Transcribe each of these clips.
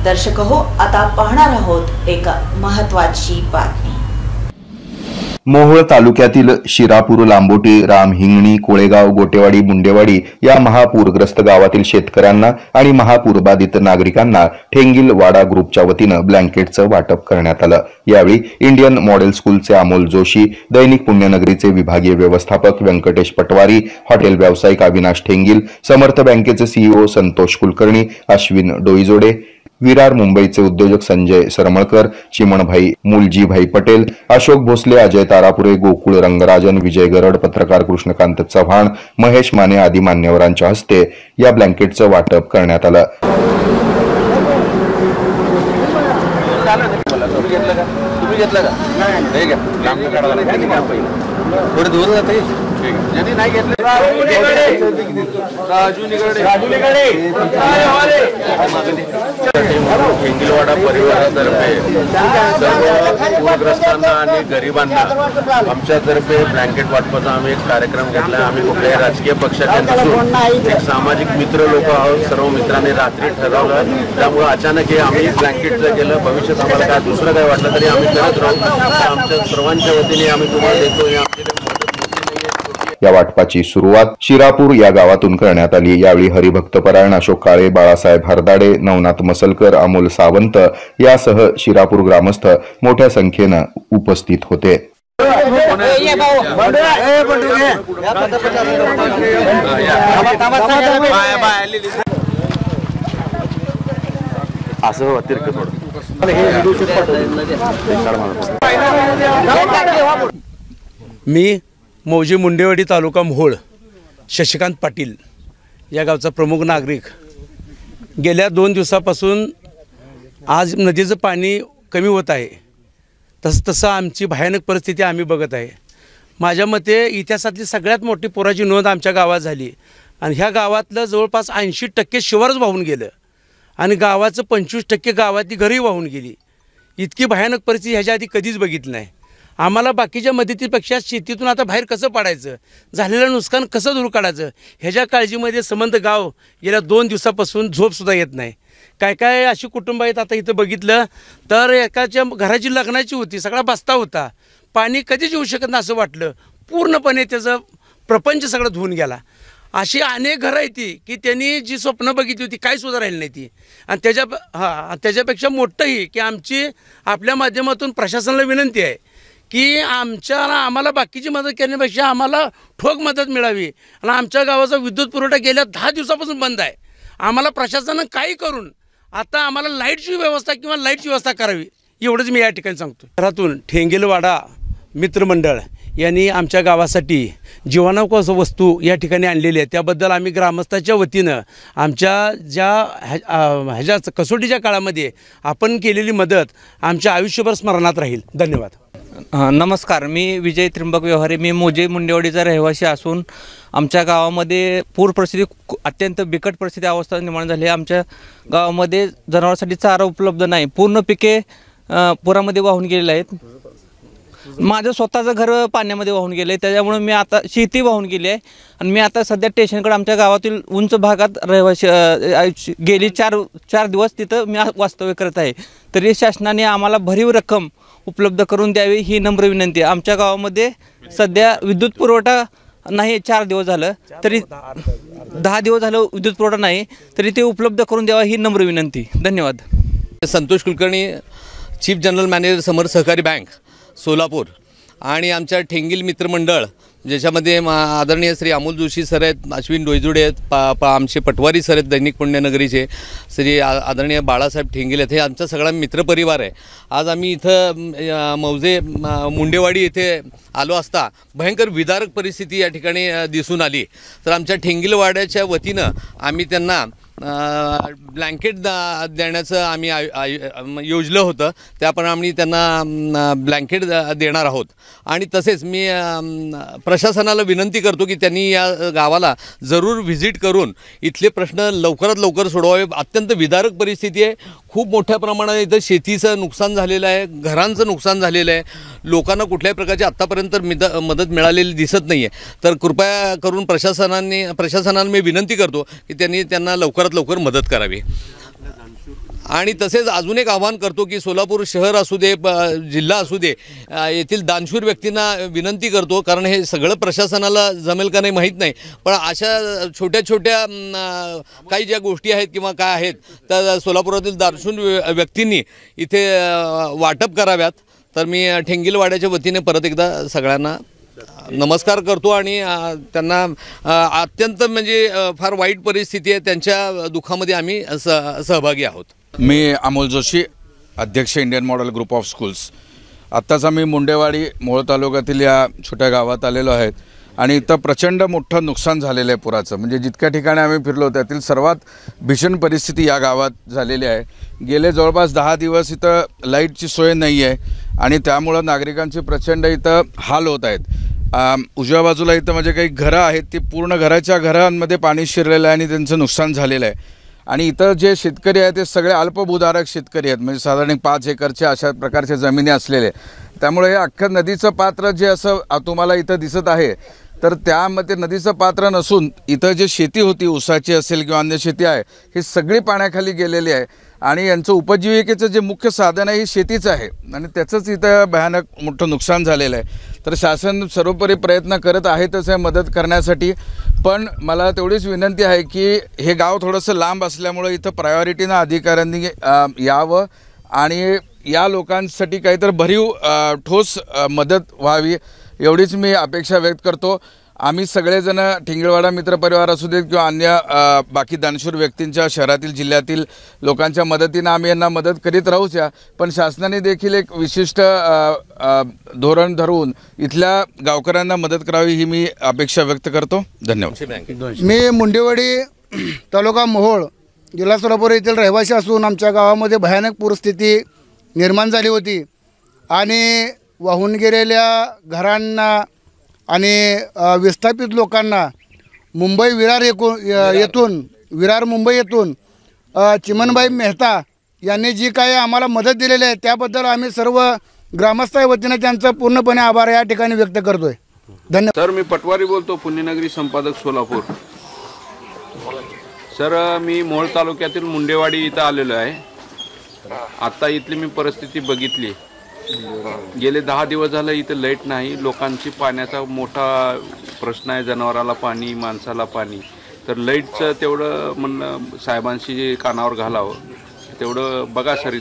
दर्शक हो, आता पाहणार आहोत एक महत्त्वाची बातमी। मोहोळ तालुक्यातील शिरापूर, लांबोटी, राम हिंगणी, कोळेगाव, गोटेवाडी, मुंडेवाडी या महापूरग्रस्त गावातील शेतकऱ्यांना आणि महापूरबाधित नागरिकांना ठेंगिल वाडा ग्रुपच्या वतीनं ब्लँकेटचं वाटप करण्यात आलं। यावेळी इंडियन मॉडेल स्कूलचे अमोल जोशी, दैनिक पुण्यनगरीचे विभागीय व्यवस्थापक व्यंकटेश पटवारी, हॉटेल व्यावसायिक अविनाश ठेंगिल, समर्थ बँकेचे सीईओ संतोष कुलकर्णी, अश्विन डोईजोडे, विरार मुंबईचे उद्योजक संजय सरमळकर, चिमणभाई मुलजीभाई पटेल, अशोक भोसले, अजय तारापुरे, गोकुळ रंगराजन, विजय गरड, पत्रकार कृष्णकांत चव्हाण, महेश माने आदी मान्यवरांच्या हस्ते या ब्लँकेटचं वाटप करण्यात आलं। ठेंगिलवाडा परिवारातर्फे सर्व पूरग्रस्तांना आणि गरिबांना आमच्यातर्फे ब्लँकेट वाटपाचा आम्ही एक कार्यक्रम घेतला। आम्ही कुठल्याही राजकीय पक्षाचे नसून एक सामाजिक मित्र लोक आहोत। सर्व मित्रांनी रात्री ठरवलं, त्यामुळे अचानक हे आम्ही ब्लँकेटचं केलं। भविष्यात आम्हाला काय दुसरं काय वाटलं तरी आम्ही करत राहू। आमच्या सर्वांच्या वतीने आम्ही तुम्हाला देतो। या वाटपाची सुरुवात शिरापूर या गावातून करण्यात आली। यावेळी हरिभक्तपरायण अशोक काळे, बाळासाहेब हरदाडे, नवनाथ मसलकर, अमोल सावंत यासह शिरापूर ग्रामस्थ मोठ्या संख्येने उपस्थित होते। मी मौजे मुंडेवाडी तालुका मोहोळ शशिकांत पाटील या गावचा प्रमुख नागरिक। गेल्या 2 दिवसापासून आज नदीचं पाणी कमी होत आहे, तसं आमची भयानक परिस्थिती आम्ही बघत आहे। माझ्या मते इतिहासातली सगळ्यात मोठी पुराची नोंद आमच्या गावात झाली आणि ह्या गावातलं जवळपास 80% शिवारच वाहून गेलं आणि गावाचं 25% गावातली घरही वाहून गेली। इतकी भयानक परिस्थिती ह्याच्या आधी कधीच बघितली नाही। आम्हाला बाकीच्या मदतीपेक्षा शेतीतून आता बाहेर कसं पडायचं, झालेलं नुकसान कसं दूर काढायचं ह्याच्या काळजीमध्ये संबंध गाव गेल्या 2 दिवसापासून झोपसुद्धा येत नाही। काय अशी कुटुंब आहेत, आता इथं बघितलं तर एकाच्या घराची लग्नाची होती, सगळा बस्ता होता, पाणी कधीच येऊ शकत नाही असं वाटलं, पूर्णपणे त्याचं प्रपंच सगळं धुवून गेला। अशी अनेक घरं आहेत ती की त्यांनी जी स्वप्न बघितली होती काही सुद्धा राहिली नाही ती। आणि त्याच्यापेक्षा मोठंही की आमची आपल्या माध्यमातून प्रशासनाला विनंती आहे की आम्हाला बाकीची मदत करण्यापेक्षा आम्हाला ठोक मदत मिळावी। आणि आमच्या गावाचा विद्युत पुरवठा गेल्या 10 दिवसापासून बंद आहे। आम्हाला प्रशासनानं काही करून आता आम्हाला लाईटची व्यवस्था किंवा लाईटची व्यवस्था करावी, एवढंच मी या ठिकाणी सांगतो। घरातून ठेंगिलवाडा मित्रमंडळ यांनी आमच्या गावासाठी जीवनावश्यक वस्तू या ठिकाणी आणलेली आहे, त्याबद्दल आम्ही ग्रामस्थांच्या वतीनं आमच्या ह्याच्या कसोटीच्या काळामध्ये आपण केलेली मदत आमच्या आयुष्यभर स्मरणात राहील। धन्यवाद। नमस्कार, मी विजय त्रिंबक व्यवहारे। मी मौजे मुंडेवाडीचा रहिवासी असून आमच्या गावामध्ये पूर परिस्थिती अत्यंत बिकट परिस्थिती अवस्था निर्माण झाली आहे। आमच्या गावामध्ये जनावरांसाठी चारा उपलब्ध नाही, पूर्ण पिके पुरामध्ये वाहून गेलेले आहेत। माझं स्वतःचं घर पाण्यामध्ये वाहून गेलं आहे, त्याच्यामुळे मी आता शेती वाहून गेली आहे आणि मी आता सध्या स्टेशनकडे आमच्या गावातील उंच भागात रहिवासी गेली 4 दिवस तिथं मी वास्तव्य करत आहे। तरी शासनाने आम्हाला भरीव रक्कम उपलब्ध करून द्यावी ही नम्र विनंती आहे। आमच्या गावामध्ये सध्या विद्युत पुरवठा नाही, 4 दिवस झालं, तरी 10 दिवस झालं विद्युत पुरवठा नाही, तरी ते उपलब्ध करून द्यावा ही नम्र विनंती। धन्यवाद। Santosh Kulkarni, chief general manager Samarth Sahakari bank Solapur आणि आमच्या ठेंगिल मित्रमंडळ ज्याच्यामध्ये आदरणीय श्री अमोल जोशी सर आहेत, अश्विन डोईजोडे आहेत, आमचे पटवारी सर आहेत दैनिक पुण्यनगरीचे, श्री आदरणीय बाळासाहेब ठेंगिल आहेत, हे आमचा सगळा मित्रपरिवार आहे। आज आम्ही इथं मौजे मुंडेवाडी येथे आलो असता भयंकर विदारक परिस्थिती या ठिकाणी दिसून आली। तर आमच्या ठेंगिलवाड्याच्या वतीनं आम्ही त्यांना ब्लँकेट देण्याचं आम्ही योजलं होतं, त्याप्रमाणे त्यांना ब्लँकेट देणार आहोत। आणि तसेच मी प्रशासनाला विनंती करतो की त्यांनी या गावाला जरूर व्हिजिट करून इथले प्रश्न लवकरात लवकर सोडवावे। अत्यंत विदारक परिस्थिती आहे, खूप मोठ्या प्रमाणात इथं शेतीचं नुकसान झालेलं आहे, घरांचं नुकसान झालेलं आहे, लोकांना कुठल्याही प्रकारची आत्तापर्यंत मदत मिळालेली दिसत नाही आहे। तर कृपया करून प्रशासनाला मी विनंती करतो की त्यांना लवकरात लवकर मदत करावी। आणि तसेच अजून एक आवाहन करतो की सोलापूर शहर असू दे जिल्हा असू दे येथील दानशूर व्यक्तींना विनंती करतो, कारण हे सगळं प्रशासनाला जमेल का नाही माहीत नाही, पण अशा छोट्या छोट्या काही ज्या गोष्टी आहेत किंवा काय आहेत त्या सोलापुरातील दानशूर व्यक्तींनी इथे वाटप कराव्यात. तर मी ठेंगिलवाड्याच्या वतीने परत एकदा सगळ्यांना नमस्कार करतो आणि त्यांना अत्यंत म्हणजे फार वाईट परिस्थिती आहे, त्यांच्या दुःखामध्ये आम्ही सहभागी आहोत. मी अमोल जोशी, अध्यक्ष Indian model group of schools. आत्ताच आम्ही मुंडेवाडी मोहोळ तालुक्यातील या छोट्या गावात आलेलो आहेत आणि इथं प्रचंड मोठं नुकसान झालेलं आहे पुराचं. म्हणजे जितक्या ठिकाणी आम्ही फिरलो त्यातील सर्वात भीषण परिस्थिती या गावात झालेली आहे. गेले जवळपास 10 दिवस इथं लाईटची सोय नाही आहे आणि त्यामुळं नागरिकांचे प्रचंड इथं हाल होत आहेत. उजव्या बाजूला इथं म्हणजे काही घरं आहेत, ती पूर्ण घरांमध्ये पाणी शिरलेलं आहे आणि त्यांचं नुकसान झालेलं आहे. आणि इथं जे शेतकरी आहेत ते सगळे अल्पभूधारक शेतकरी आहेत, म्हणजे साधारण 5 एकरच्या अशा प्रकारच्या जमिनी असलेले. त्यामुळे हे अख्खं नदीचं पात्र जे असं तुम्हाला इथं दिसत आहे, तर त्यामध्ये नदीचं पात्र नसून इथं जे शेती होती ऊसाची असेल किंवा अन्य शेती आहे, ही सगळी पाण्याखाली गेलेली आहे आणि यांचं उपजीविकेचं जे मुख्य साधन आहे ही शेतीच आहे आणि त्याचंच इथं भयानक मोठं नुकसान झालेलं आहे. तर शासन सर्वोपरी प्रयत्न करत आहेतच आहे मदत करण्यासाठी, पण मला तेवढीच विनंती आहे की हे गाव थोडंसं लांब असल्यामुळं इथं प्रायोरिटीनं अधिकाऱ्यांनी यावं आणि या लोकांसाठी काहीतरी भरीव ठोस मदत व्हावी, एवढीच मी अपेक्षा व्यक्त करतो. आम्ही सगळेजण ठिंगळवाडा मित्रपरिवार असू देत किंवा अन्य बाकी दानशूर व्यक्तींच्या शहरातील जिल्ह्यातील लोकांच्या मदतीनं आम्ही यांना मदत करीत राहूच या, पण शासनाने देखील एक विशिष्ट धोरण धरून इथल्या गावकऱ्यांना मदत करावी ही मी अपेक्षा व्यक्त करतो. धन्यवाद. मी मुंडेवाडी तालुका मोहोळ जिल्हा सोलापूर येथील रहिवासी असून आमच्या गावामध्ये भयानक पूरस्थिती निर्माण झाली होती आणि वाहून गेलेल्या घरांना आणि विस्थापित लोकांना मुंबई विरार मुंबई येथून चिमनबाई मेहता यांनी जी काही आम्हाला मदत दिलेली आहे त्याबद्दल आम्ही सर्व ग्रामस्थ वतीने त्यांचा पूर्णपणे आभार या ठिकाणी व्यक्त करतोय. धन्यवाद. सर, मी पटवारी बोलतो, पुण्यनगरी संपादक सोलापूर. सर, मी मोहोळ तालुक्यातील मुंडेवाडी इथं आलेलो आहे. आता इथली मी परिस्थिती बघितली. गेले 10 दिवस झालं इथं लाईट नाही, लोकांची पाण्याचा मोठा प्रश्न आहे, जनावराला पाणी, माणसाला पाणी. तर लाईटचं तेवढं म्हणणं साहेबांशी कानावर घालावं, तेवढं बघा सर.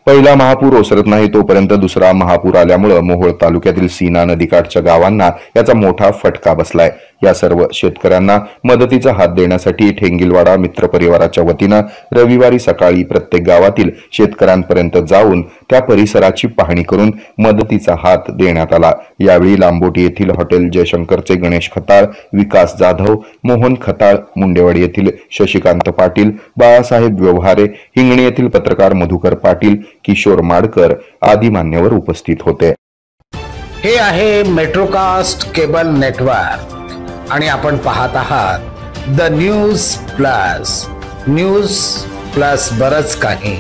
पहिला महापूर ओसरत नाही तोपर्यंत दुसरा महापूर आल्यामुळे मोहोळ तालुक्यातील सीना नदीकाठच्या गावांना याचा मोठा फटका बसलाय. या सर्व शेतकऱ्यांना मदतीचा हात देण्यासाठी ठेंगिलवाडा मित्र परिवाराच्या वतीनं रविवारी सकाळी प्रत्येक गावातील शेतकऱ्यांपर्यंत जाऊन त्या परिसराची पाहणी करून मदतीचा हात देण्यात आला. यावेळी लांबोटी येथील हॉटेल जयशंकरचे गणेश खताळ, विकास जाधव, मोहन खताळ, मुंडेवाडी येथील शशिकांत पाटील, बाळासाहेब व्यवहारे, हिंगणी येथील पत्रकार मधुकर पाटील, किशोर माडकर आदी मान्यवर उपस्थित होते. हे आहे मेट्रोकास्ट केबल नेटवर्क आणि आपण पाहत आहात the news plus. News plus बरंच काही.